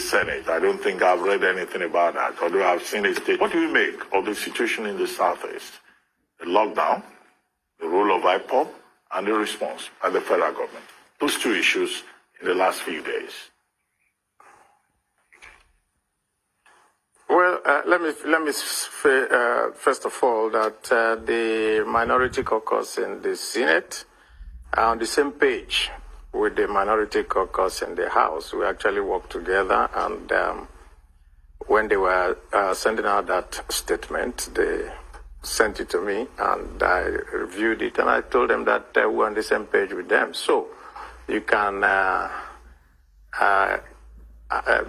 Senate. I don't think I've read anything about that, although I've seen a state. What do you make of the situation in the Southeast? The lockdown, the role of IPOB, and the response by the federal government. Those two issues in the last few days. Well, let me say, first of all, that the minority caucus in the Senate are on the same page with the minority caucus in the House. We actually worked together, and when they were sending out that statement, they sent it to me, and I reviewed it, and I told them that we're on the same page with them. So you can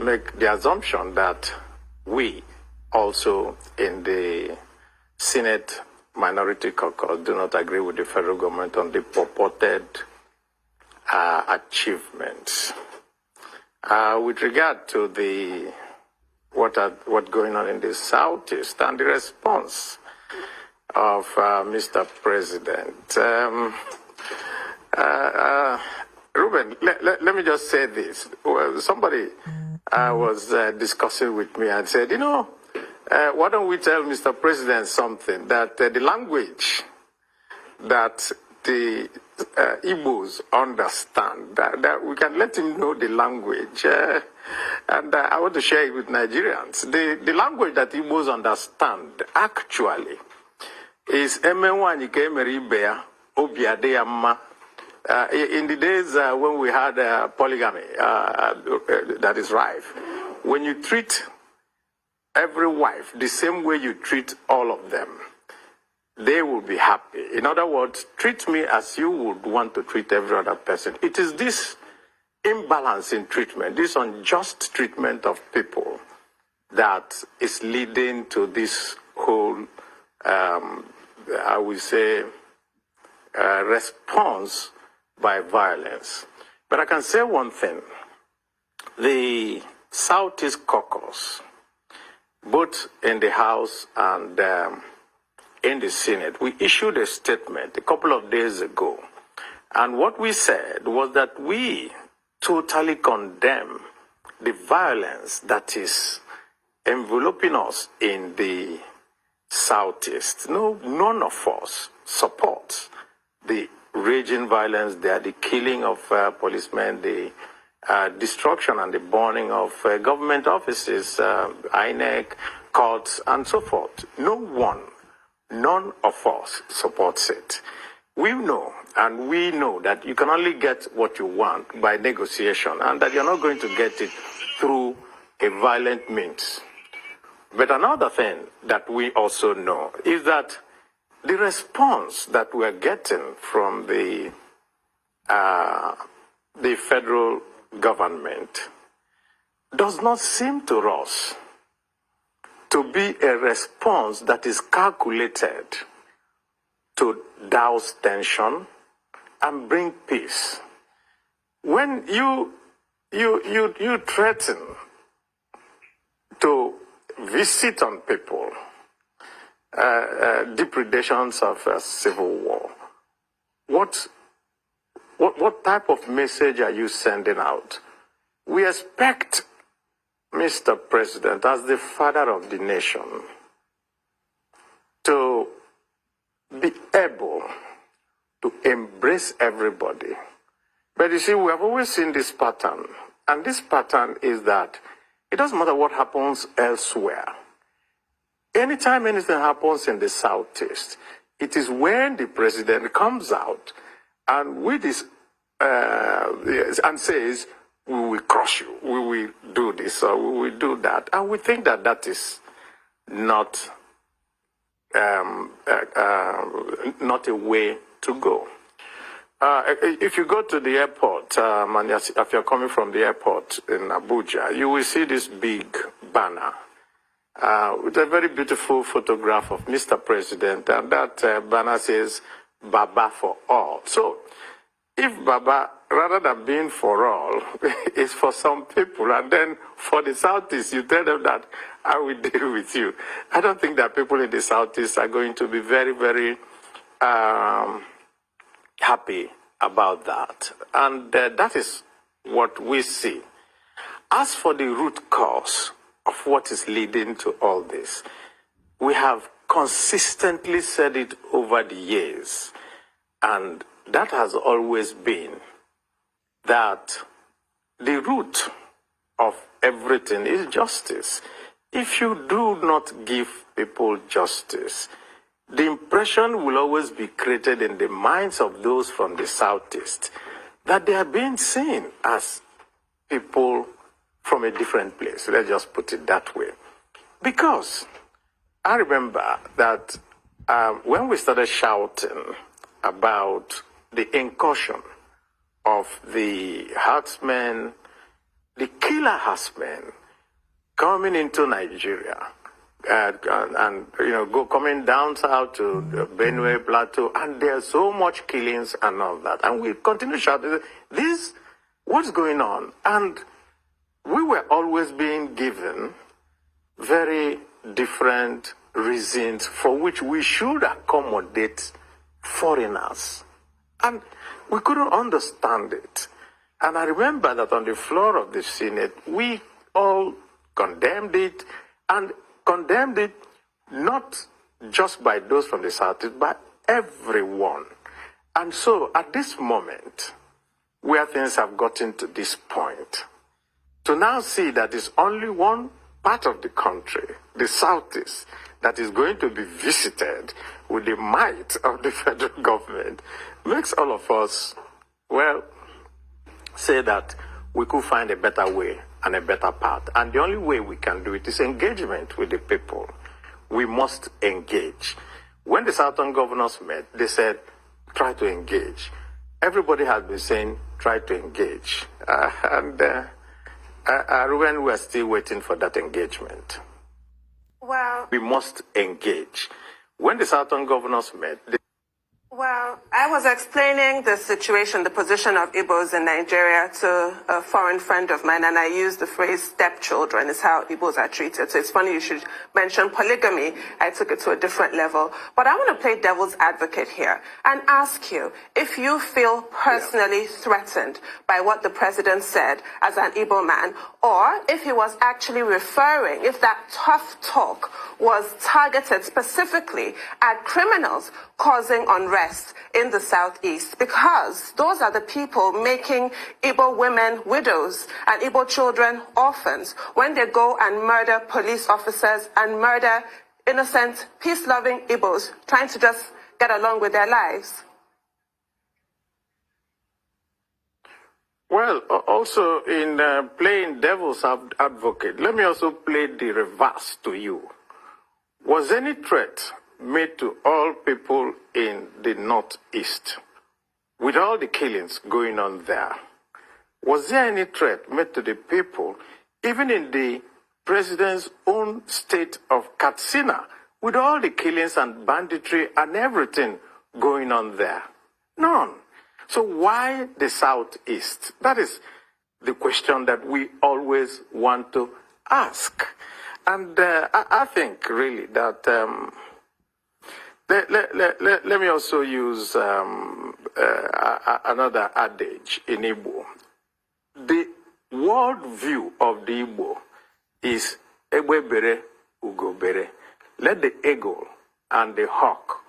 make the assumption that we also in the Senate minority caucus do not agree with the federal government on the purported achievements. With regard to the what's going on in the Southeast and the response of Mr. President, Ruben, let me just say this. Well, somebody was discussing with me and said, why don't we tell Mr. President something, that the language that the Igbos understand, that we can let him know the language. And I want to share it with Nigerians. The language that Igbos understand actually is Abaribe, Obiadeyama. In the days when we had polygamy, that is rife, when you treat every wife the same way you treat all of them, they will be happy. In other words, treat me as you would want to treat every other person. It is this imbalance in treatment, this unjust treatment of people, that is leading to this whole, I would say, response by violence. But I can say one thing. The Southeast Caucus, both in the House and in the Senate, we issued a statement a couple of days ago. And what we said was that we totally condemn the violence that is enveloping us in the Southeast. None of us supports the raging violence there, the killing of policemen, the destruction and the burning of government offices, INEC, courts, and so forth. None of us supports it. We know, and we know that you can only get what you want by negotiation, and that you're not going to get it through a violent means. But another thing that we also know is that the response that we're getting from the federal government does not seem to us to be a response that is calculated to douse tension and bring peace. When you threaten to visit on people depredations of a civil war, what type of message are you sending out? We expect Mr. President, as the father of the nation, to be able to embrace everybody. But you see, we have always seen this pattern, and this pattern is that it doesn't matter what happens elsewhere. Anytime anything happens in the Southeast, it is when the president comes out and with this and says, we will crush you, we will do this, or we will do that. And we think that that is not a way to go. If you go to the airport, and if you're coming from the airport in Abuja, you will see this big banner with a very beautiful photograph of Mr. President, and that banner says, Baba for all. So, if Baba, rather than being for all, is for some people, and then for the Southeast, you tell them that I will deal with you. I don't think that people in the Southeast are going to be very, very happy about that. And that is what we see. As for the root cause of what is leading to all this, we have consistently said it over the years, and that has always been that the root of everything is justice. If you do not give people justice, the impression will always be created in the minds of those from the Southeast that they are being seen as people from a different place. Let's just put it that way. Because I remember that when we started shouting about the incursion of the herdsmen, the killer herdsmen coming into Nigeria, and coming down south to the Benue Plateau, and there's so much killings and all that, and we continue shouting, "This, what's going on?" And we were always being given very different reasons for which we should accommodate foreigners, and we couldn't understand it. And I remember that on the floor of the Senate, we all condemned it, and condemned it not just by those from the South, but everyone. And so at this moment, where things have gotten to this point, to now see that it's only one part of the country, the Southeast, that is going to be visited with the might of the federal government, makes all of us, well, say that we could find a better way and a better path. And the only way we can do it is engagement with the people. We must engage. When the Southern governors met, they said, try to engage. Everybody has been saying, try to engage. When we're still waiting for that engagement. Well, we must engage. When the Southern governors met, Well, I was explaining the situation, the position of Igbos in Nigeria to a foreign friend of mine, and I used the phrase stepchildren is how Igbos are treated. So it's funny you should mention polygamy. I took it to a different level. But I want to play devil's advocate here and ask you if you feel personally threatened by what the president said as an Igbo man, or if he was actually referring, if that tough talk was targeted specifically at criminals causing unrest in the Southeast, because those are the people making Igbo women widows and Igbo children orphans when they go and murder police officers and murder innocent, peace-loving Igbos trying to just get along with their lives. Well, also in playing devil's advocate, let me also play the reverse to you. Was any threat made to all people in the Northeast, with all the killings going on there? Was there any threat made to the people, even in the president's own state of Katsina, with all the killings and banditry and everything going on there? None. So why the Southeast? That is the question that we always want to ask. And I think really that let me also use another adage in Igbo. The world view of the Igbo is Egbe bere, Ugo bere. Let the eagle and the hawk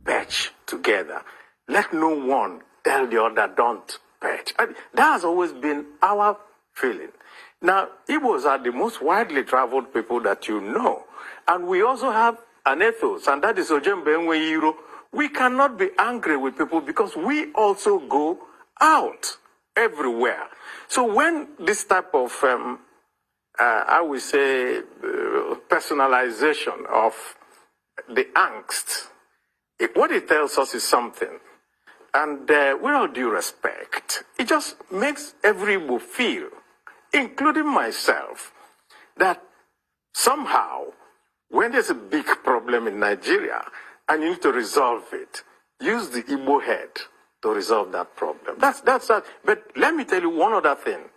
perch together. Let no one tell the other don't perch. And that has always been our feeling. Now, Igbos are the most widely traveled people that you know. And we also have an ethos, and that is Ojembe Enwe. We cannot be angry with people because we also go out everywhere. So when this type of, I would say, personalization of the angst, what it tells us is something. And with all due respect, it just makes every Igbo feel, including myself, that somehow, when there's a big problem in Nigeria and you need to resolve it, use the Igbo head to resolve that problem. That's that. But let me tell you one other thing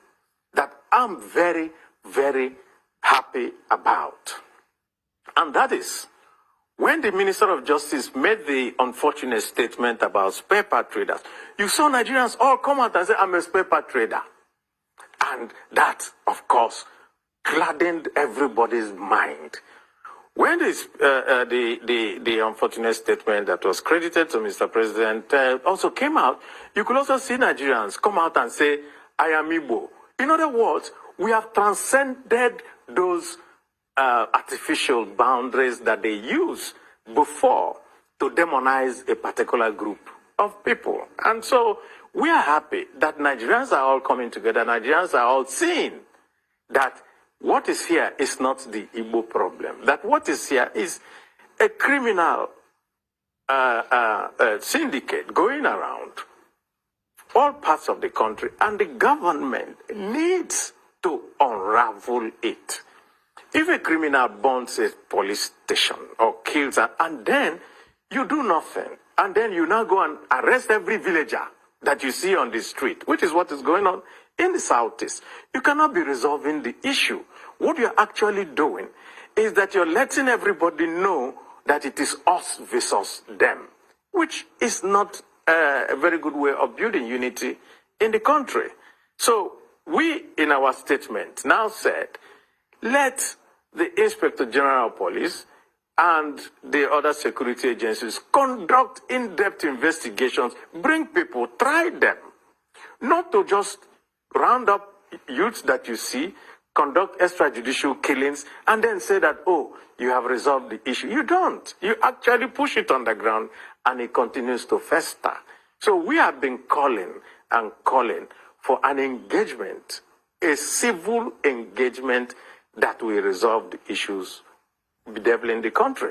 that I'm very, very happy about. And that is, when the Minister of Justice made the unfortunate statement about spare part traders, you saw Nigerians all come out and say, I'm a spare part trader. And that, of course, gladdened everybody's mind. When the unfortunate statement that was credited to Mr. President also came out, you could also see Nigerians come out and say, I am Igbo. In other words, we have transcended those artificial boundaries that they use before to demonize a particular group of people. And so we are happy that Nigerians are all coming together. Nigerians are all seeing that what is here is not the Igbo problem. That what is here is a criminal syndicate going around all parts of the country, and the government needs to unravel it. If a criminal burns a police station or kills, and then you do nothing, and then you now go and arrest every villager that you see on the street, which is what is going on in the Southeast, you cannot be resolving the issue. What you're actually doing is that you're letting everybody know that it is us versus them, which is not a very good way of building unity in the country. So we, in our statement, now said, let the Inspector General of Police and the other security agencies conduct in-depth investigations, bring people, try them, not to just round up youths that you see, conduct extrajudicial killings, and then say that, oh, you have resolved the issue. You don't. You actually push it on the ground, and it continues to fester. So we have been calling and calling for an engagement, a civil engagement that will resolve the issues bedeviling the country.